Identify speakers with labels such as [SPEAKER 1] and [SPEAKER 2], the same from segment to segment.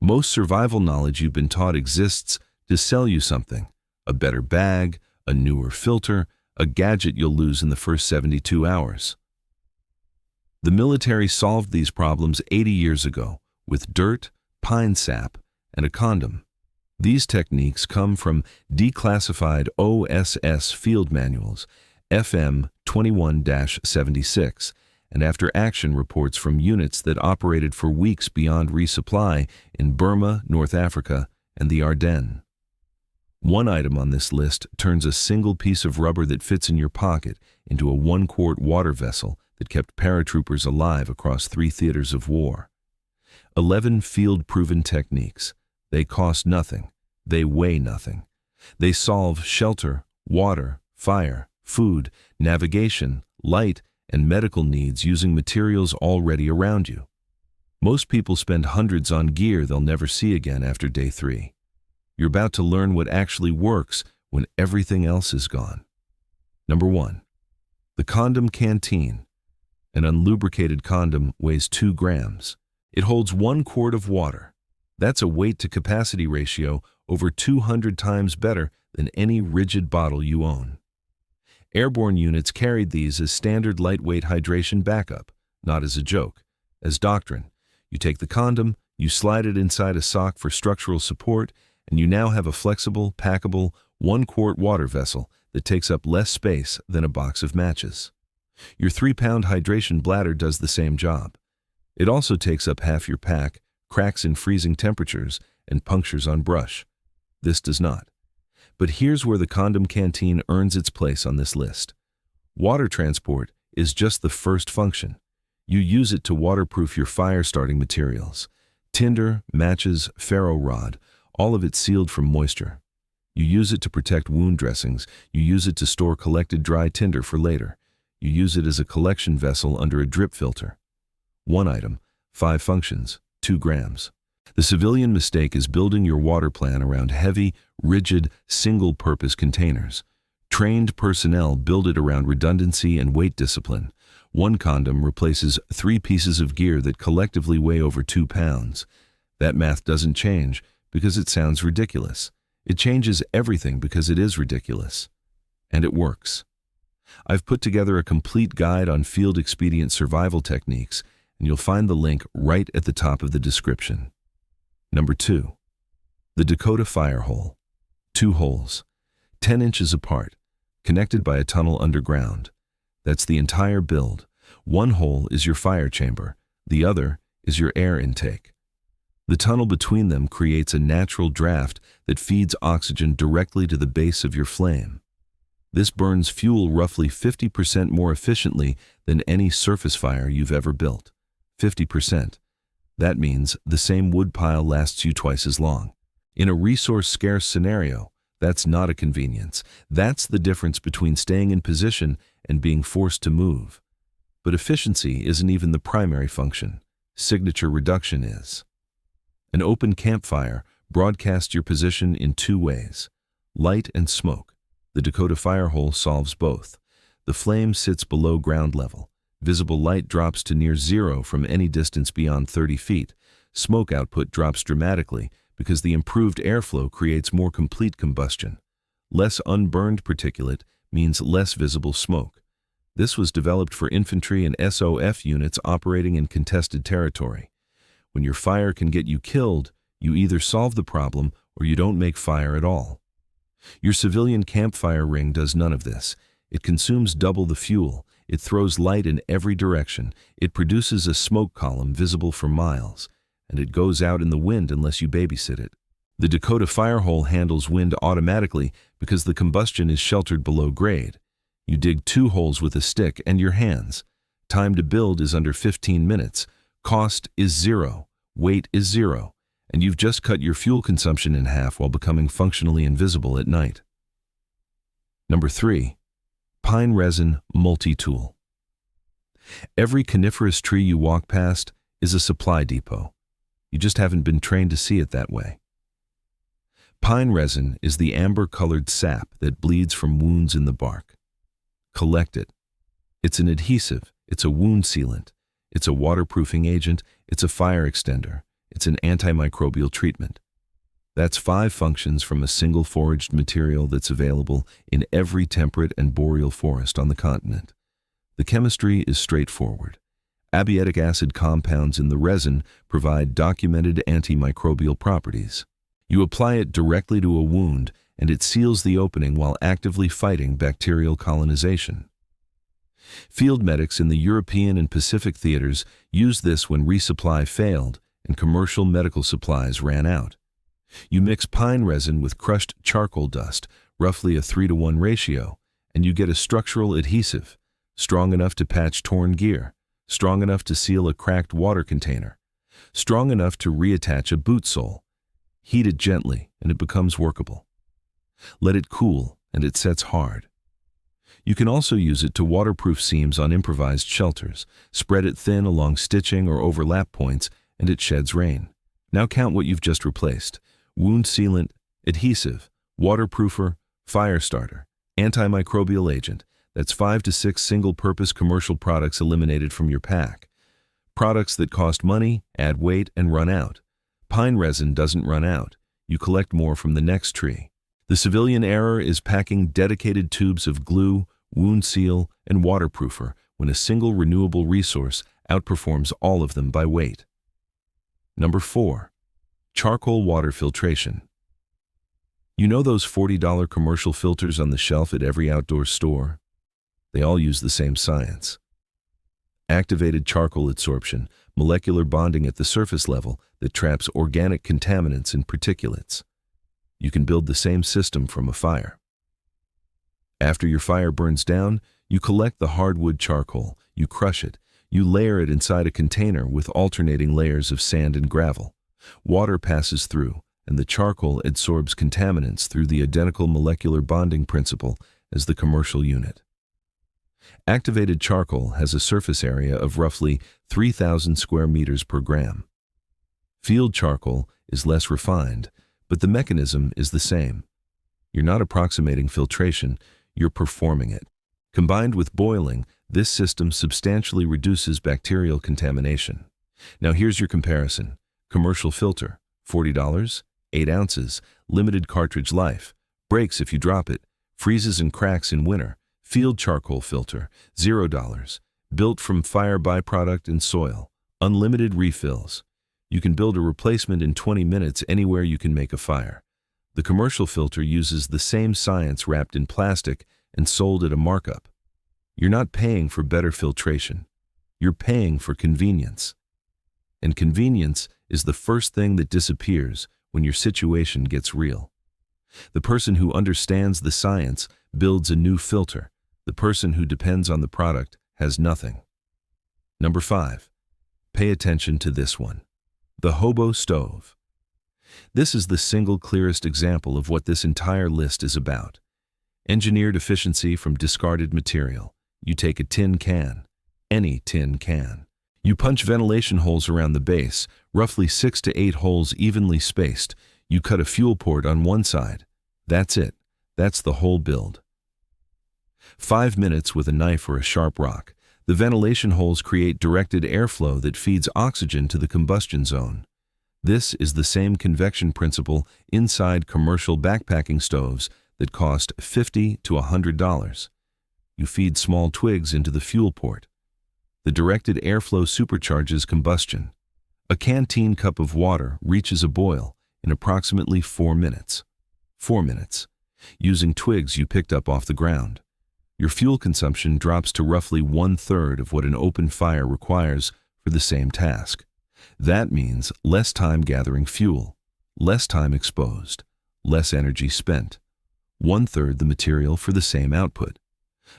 [SPEAKER 1] Most survival knowledge you've been taught exists to sell you something: a better bag, a newer filter, a gadget you'll lose in the first 72 hours. The military solved these problems 80 years ago with dirt, pine sap, and a condom. These techniques come from declassified OSS field manuals, FM 21-76, and after-action reports from units that operated for weeks beyond resupply in Burma, North Africa, and the Ardennes. One item on this list turns a single piece of rubber that fits in your pocket into a 1-quart water vessel that kept paratroopers alive across 3 theaters of war. 11 field-proven techniques. They cost nothing. They weigh nothing. They solve shelter, water, fire, food, navigation, light, and medical needs using materials already around you. Most people spend hundreds on gear they'll never see again after day 3. You're about to learn what actually works when everything else is gone. Number 1. The Condom Canteen. An unlubricated condom weighs 2 grams. It holds 1 quart of water. That's a weight-to-capacity ratio over 200 times better than any rigid bottle you own. Airborne units carried these as standard lightweight hydration backup, not as a joke, as doctrine. You take the condom, you slide it inside a sock for structural support, and you now have a flexible, packable, 1-quart water vessel that takes up less space than a box of matches. Your 3-pound hydration bladder does the same job. It also takes up half your pack, cracks in freezing temperatures, and punctures on brush. This does not. But here's where the Condom Canteen earns its place on this list. Water transport is just the first function. You use it to waterproof your fire-starting materials. Tinder, matches, ferro rod, all of it sealed from moisture. You use it to protect wound dressings. You use it to store collected dry tinder for later. You use it as a collection vessel under a drip filter. 1 item, 5 functions, 2 grams. The civilian mistake is building your water plan around heavy, rigid, single-purpose containers. Trained personnel build it around redundancy and weight discipline. 1 condom replaces 3 pieces of gear that collectively weigh over 2 pounds. That math doesn't change because it sounds ridiculous. It changes everything because it is ridiculous. And it works. I've put together a complete guide on field expedient survival techniques, and you'll find the link right at the top of the description. Number 2. The Dakota Fire Hole. 2 holes, 10 inches apart, connected by a tunnel underground. That's the entire build. 1 hole is your fire chamber, the other is your air intake. The tunnel between them creates a natural draft that feeds oxygen directly to the base of your flame. This burns fuel roughly 50% more efficiently than any surface fire you've ever built. 50%. That means the same wood pile lasts you twice as long. In a resource-scarce scenario, that's not a convenience. That's the difference between staying in position and being forced to move. But efficiency isn't even the primary function. Signature reduction is. An open campfire broadcasts your position in 2 ways: light and smoke. The Dakota Fire Hole solves both. The flame sits below ground level. Visible light drops to near 0 from any distance beyond 30 feet. Smoke output drops dramatically because the improved airflow creates more complete combustion. Less unburned particulate means less visible smoke. This was developed for infantry and SOF units operating in contested territory. When your fire can get you killed, you either solve the problem or you don't make fire at all. Your civilian campfire ring does none of this. It consumes double the fuel. It throws light in every direction. It produces a smoke column visible for miles, and it goes out in the wind unless you babysit it. The Dakota Fire Hole handles wind automatically because the combustion is sheltered below grade. You dig 2 holes with a stick and your hands. Time to build is under 15 minutes. Cost is 0. Weight is 0. And you've just cut your fuel consumption in half while becoming functionally invisible at night. Number 3. Pine Resin Multi-Tool. Every coniferous tree you walk past is a supply depot. You just haven't been trained to see it that way. Pine resin is the amber-colored sap that bleeds from wounds in the bark. Collect it. It's an adhesive, it's a wound sealant, it's a waterproofing agent, it's a fire extender, It's an antimicrobial treatment. That's 5 functions from a single foraged material that's available in every temperate and boreal forest on the continent. The chemistry is straightforward. Abiotic acid compounds in the resin provide documented antimicrobial properties. You apply it directly to a wound, and it seals the opening while actively fighting bacterial colonization. Field medics in the European and Pacific theaters used this when resupply failed and commercial medical supplies ran out. You mix pine resin with crushed charcoal dust, roughly a 3-to-1 ratio, and you get a structural adhesive, strong enough to patch torn gear, strong enough to seal a cracked water container, strong enough to reattach a boot sole. Heat it gently and it becomes workable. Let it cool and it sets hard. You can also use it to waterproof seams on improvised shelters, spread it thin along stitching or overlap points, and it sheds rain. Now count what you've just replaced: wound sealant, adhesive, waterproofer, fire starter, antimicrobial agent. That's 5 to 6 single-purpose commercial products eliminated from your pack. Products that cost money, add weight, and run out. Pine resin doesn't run out. You collect more from the next tree. The civilian error is packing dedicated tubes of glue, wound seal, and waterproofer when a single renewable resource outperforms all of them by weight. Number 4. Charcoal Water Filtration. You know those $40 commercial filters on the shelf at every outdoor store? They all use the same science. Activated charcoal adsorption, molecular bonding at the surface level that traps organic contaminants and particulates. You can build the same system from a fire. After your fire burns down, you collect the hardwood charcoal, you crush it, you layer it inside a container with alternating layers of sand and gravel. Water passes through, and the charcoal adsorbs contaminants through the identical molecular bonding principle as the commercial unit. Activated charcoal has a surface area of roughly 3,000 square meters per gram. Field charcoal is less refined, but the mechanism is the same. You're not approximating filtration, you're performing it. Combined with boiling, this system substantially reduces bacterial contamination. Now here's your comparison. Commercial filter, $40, 8 ounces, limited cartridge life, breaks if you drop it, freezes and cracks in winter. Field charcoal filter, $0, built from fire byproduct and soil, unlimited refills. You can build a replacement in 20 minutes anywhere you can make a fire. The commercial filter uses the same science wrapped in plastic and sold at a markup. You're not paying for better filtration. You're paying for convenience. And convenience is the first thing that disappears when your situation gets real. The person who understands the science builds a new filter. The person who depends on the product has nothing. Number 5. Pay attention to this one. The Hobo Stove. This is the single clearest example of what this entire list is about. Engineered efficiency from discarded material. You take a tin can, any tin can. You punch ventilation holes around the base, roughly 6 to 8 holes evenly spaced. You cut a fuel port on one side. That's it. That's the whole build. 5 minutes with a knife or a sharp rock. The ventilation holes create directed airflow that feeds oxygen to the combustion zone. This is the same convection principle inside commercial backpacking stoves that cost $50 to $100. You feed small twigs into the fuel port. The directed airflow supercharges combustion. A canteen cup of water reaches a boil in approximately 4 minutes. 4 minutes. Using twigs you picked up off the ground. Your fuel consumption drops to roughly 1/3 of what an open fire requires for the same task. That means less time gathering fuel, less time exposed, less energy spent. 1/3 the material for the same output.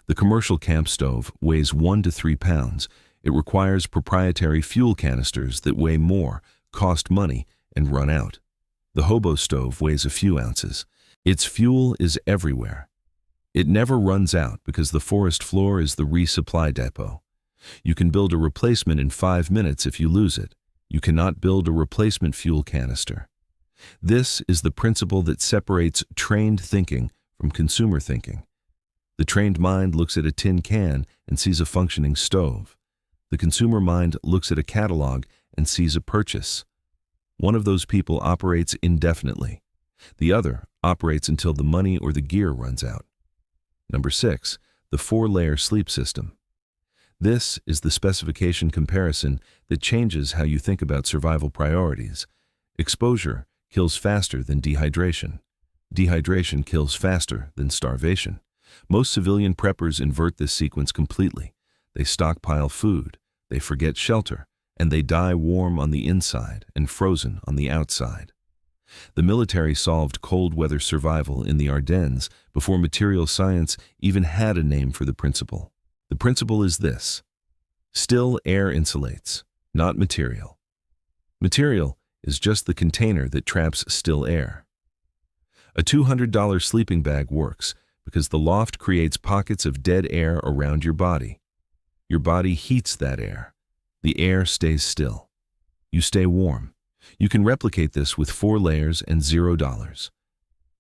[SPEAKER 1] The commercial camp stove weighs 1 to 3 pounds. It requires proprietary fuel canisters that weigh more, cost money, and run out. The Hobo Stove weighs a few ounces. Its fuel is everywhere. It never runs out because the forest floor is the resupply depot. You can build a replacement in 5 minutes if you lose it. You cannot build a replacement fuel canister. This is the principle that separates trained thinking from consumer thinking. The trained mind looks at a tin can and sees a functioning stove. The consumer mind looks at a catalog and sees a purchase. One of those people operates indefinitely. The other operates until the money or the gear runs out. Number 6, the 4-layer sleep system. This is the specification comparison that changes how you think about survival priorities. Exposure kills faster than dehydration. Dehydration kills faster than starvation. Most civilian preppers invert this sequence completely. They stockpile food, they forget shelter, and they die warm on the inside and frozen on the outside. The military solved cold weather survival in the Ardennes before material science even had a name for the principle. The principle is this: still air insulates, not material. Material is just the container that traps still air. A $200 sleeping bag works because the loft creates pockets of dead air around your body. Your body heats that air. The air stays still. You stay warm. You can replicate this with 4 layers and $0.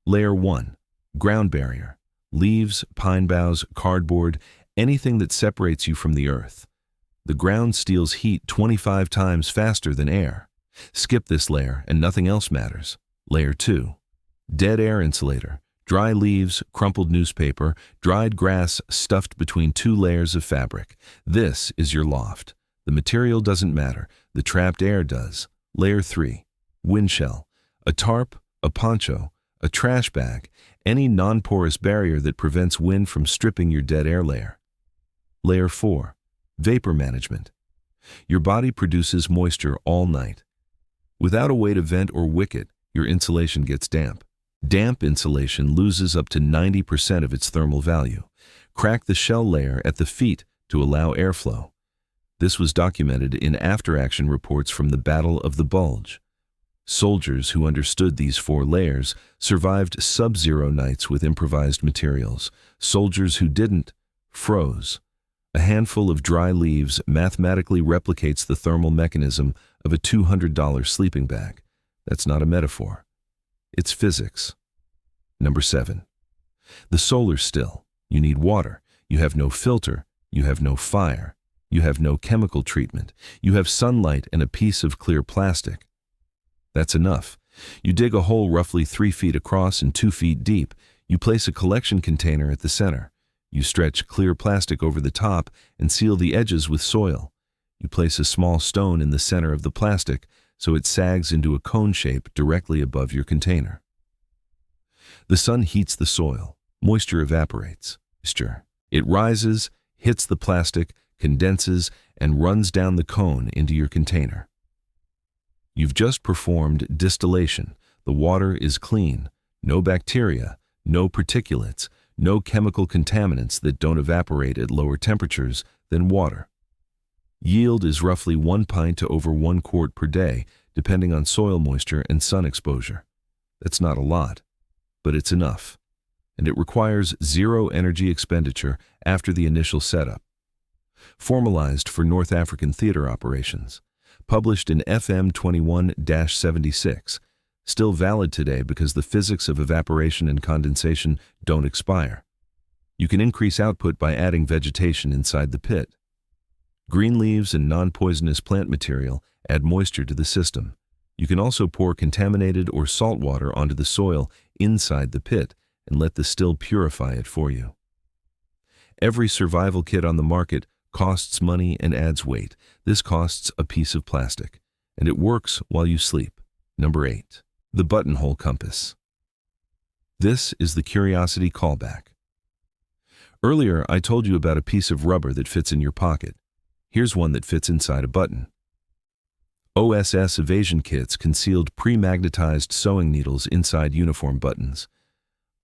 [SPEAKER 1] Layer 1, ground barrier. Leaves, pine boughs, cardboard, anything that separates you from the earth. The ground steals heat 25 times faster than air. Skip this layer and nothing else matters. Layer 2, dead air insulator. Dry leaves, crumpled newspaper, dried grass stuffed between 2 layers of fabric. This is your loft. The material doesn't matter. The trapped air does. Layer 3, wind shell. A tarp, a poncho, a trash bag, any non-porous barrier that prevents wind from stripping your dead air layer. Layer 4, vapor management. Your body produces moisture all night. Without a way to vent or wick it, your insulation gets damp. Damp insulation loses up to 90% of its thermal value. Crack the shell layer at the feet to allow airflow. This was documented in after-action reports from the Battle of the Bulge. Soldiers who understood these 4 layers survived sub-zero nights with improvised materials. Soldiers who didn't froze. A handful of dry leaves mathematically replicates the thermal mechanism of a $200 sleeping bag. That's not a metaphor. It's physics. Number 7. The solar still. You need water. You have no filter. You have no fire. You have no chemical treatment. You have sunlight and a piece of clear plastic. That's enough. You dig a hole roughly 3 feet across and 2 feet deep. You place a collection container at the center. You stretch clear plastic over the top and seal the edges with soil. You place a small stone in the center of the plastic so it sags into a cone shape directly above your container. The sun heats the soil. Moisture evaporates. It rises, hits the plastic, condenses, and runs down the cone into your container. You've just performed distillation. The water is clean. No bacteria, no particulates, no chemical contaminants that don't evaporate at lower temperatures than water. Yield is roughly 1 pint to over 1 quart per day, depending on soil moisture and sun exposure. That's not a lot, but it's enough. And it requires 0 energy expenditure after the initial setup. Formalized for North African theater operations. Published in FM 21-76. Still valid today because the physics of evaporation and condensation don't expire. You can increase output by adding vegetation inside the pit. Green leaves and non-poisonous plant material add moisture to the system. You can also pour contaminated or salt water onto the soil inside the pit and let the still purify it for you. Every survival kit on the market costs money and adds weight. This costs a piece of plastic, and it works while you sleep. Number 8. The Buttonhole Compass. This is the curiosity callback. Earlier, I told you about a piece of rubber that fits in your pocket. Here's one that fits inside a button. OSS evasion kits concealed pre-magnetized sewing needles inside uniform buttons.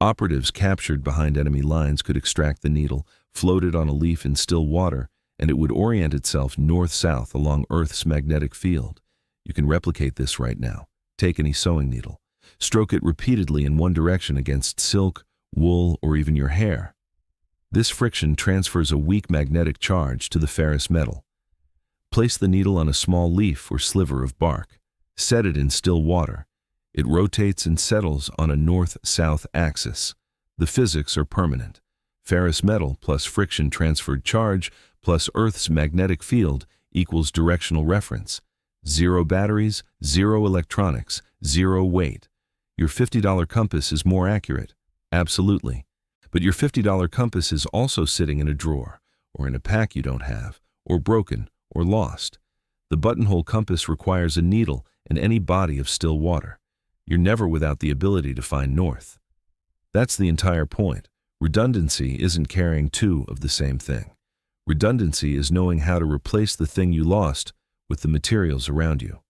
[SPEAKER 1] Operatives captured behind enemy lines could extract the needle, float it on a leaf in still water, and it would orient itself north-south along Earth's magnetic field. You can replicate this right now. Take any sewing needle. Stroke it repeatedly in one direction against silk, wool, or even your hair. This friction transfers a weak magnetic charge to the ferrous metal. Place the needle on a small leaf or sliver of bark. Set it in still water. It rotates and settles on a north-south axis. The physics are permanent. Ferrous metal plus friction transferred charge plus Earth's magnetic field equals directional reference. 0 batteries, 0 electronics, 0 weight. Your $50 compass is more accurate, absolutely. But your $50 compass is also sitting in a drawer, or in a pack you don't have, or broken, or lost. The Buttonhole Compass requires a needle and any body of still water. You're never without the ability to find north. That's the entire point. Redundancy isn't carrying two of the same thing. Redundancy is knowing how to replace the thing you lost with the materials around you.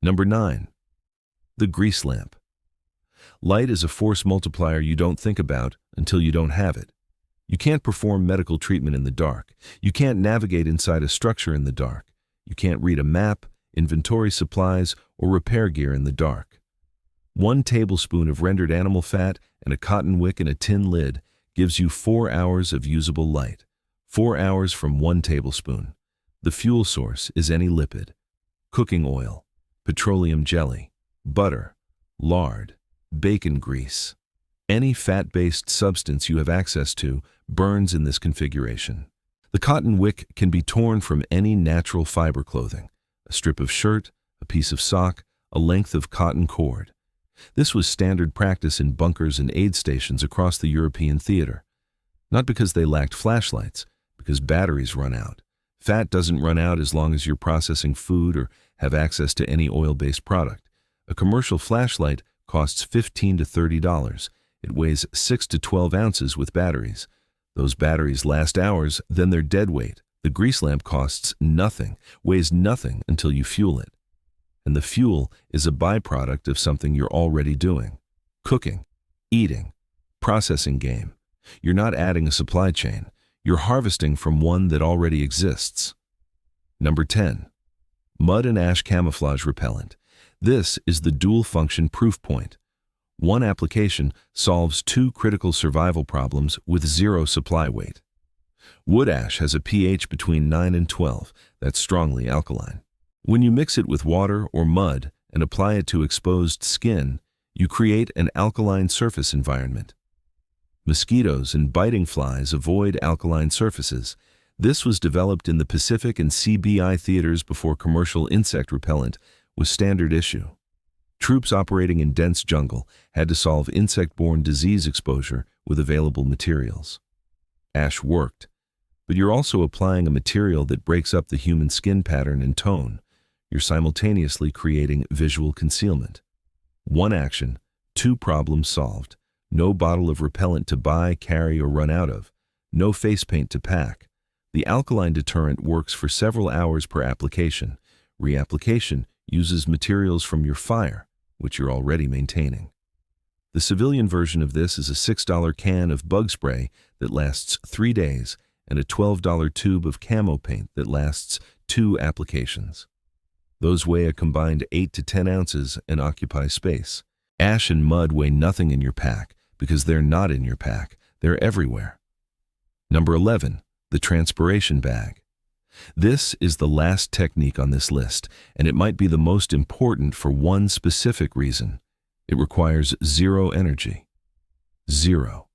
[SPEAKER 1] Number 9. The grease lamp. Light is a force multiplier you don't think about until you don't have it. You can't perform medical treatment in the dark. You can't navigate inside a structure in the dark. You can't read a map, inventory supplies, or repair gear in the dark. 1 tablespoon of rendered animal fat and a cotton wick in a tin lid gives you 4 hours of usable light. 4 hours from 1 tablespoon. The fuel source is any lipid: cooking oil, petroleum jelly, butter, lard, bacon grease. Any fat-based substance you have access to burns in this configuration. The cotton wick can be torn from any natural fiber clothing: a strip of shirt, a piece of sock, a length of cotton cord. This was standard practice in bunkers and aid stations across the European theater. Not because they lacked flashlights, because batteries run out. Fat doesn't run out as long as you're processing food or have access to any oil-based product. A commercial flashlight costs $15 to $30. It weighs 6 to 12 ounces with batteries. Those batteries last hours, then they're dead weight. The grease lamp costs nothing, weighs nothing until you fuel it. And the fuel is a byproduct of something you're already doing: cooking, eating, processing game. You're not adding a supply chain. You're harvesting from one that already exists. Number 10. Mud and Ash Camouflage Repellent. This is the dual-function proof point. One application solves 2 critical survival problems with 0 supply weight. Wood ash has a pH between 9 and 12. That's strongly alkaline. When you mix it with water or mud and apply it to exposed skin, you create an alkaline surface environment. Mosquitoes and biting flies avoid alkaline surfaces. This was developed in the Pacific and CBI theaters before commercial insect repellent was standard issue. Troops operating in dense jungle had to solve insect-borne disease exposure with available materials. Ash worked, but you're also applying a material that breaks up the human skin pattern and tone. You're simultaneously creating visual concealment. 1 action, 2 problems solved. No bottle of repellent to buy, carry, or run out of. No face paint to pack. The alkaline deterrent works for several hours per application. Reapplication uses materials from your fire, which you're already maintaining. The civilian version of this is a $6 can of bug spray that lasts 3 days and a $12 tube of camo paint that lasts 2 applications. Those weigh a combined 8 to 10 ounces and occupy space. Ash and mud weigh nothing in your pack because they're not in your pack. They're everywhere. Number 11. The Transpiration Bag. This is the last technique on this list, and it might be the most important for one specific reason. It requires 0 energy. 0.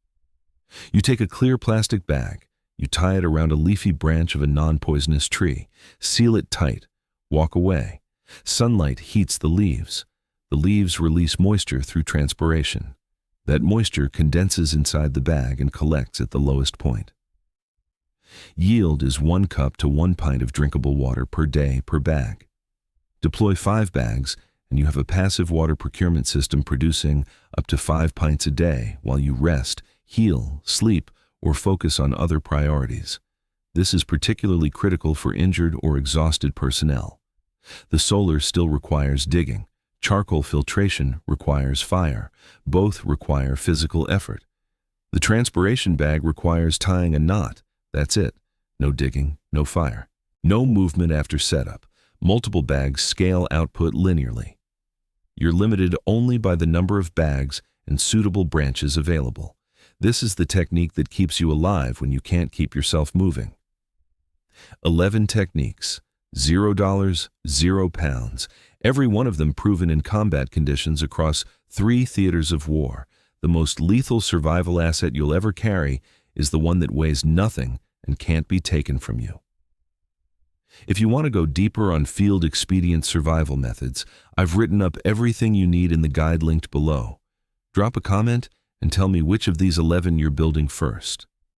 [SPEAKER 1] You take a clear plastic bag, you tie it around a leafy branch of a non-poisonous tree, seal it tight, walk away. Sunlight heats the leaves. The leaves release moisture through transpiration. That moisture condenses inside the bag and collects at the lowest point. Yield is 1 cup to 1 pint of drinkable water per day per bag. Deploy 5 bags, and you have a passive water procurement system producing up to 5 pints a day while you rest, heal, sleep, or focus on other priorities. This is particularly critical for injured or exhausted personnel. The solar still requires digging. Charcoal filtration requires fire. Both require physical effort. The transpiration bag requires tying a knot. That's it. No digging, no fire. No movement after setup. Multiple bags scale output linearly. You're limited only by the number of bags and suitable branches available. This is the technique that keeps you alive when you can't keep yourself moving. 11 techniques. $0, 0 pounds. Every one of them proven in combat conditions across 3 theaters of war. The most lethal survival asset you'll ever carry is the one that weighs nothing and can't be taken from you. If you want to go deeper on field expedient survival methods, I've written up everything you need in the guide linked below. Drop a comment and tell me which of these 11 you're building first.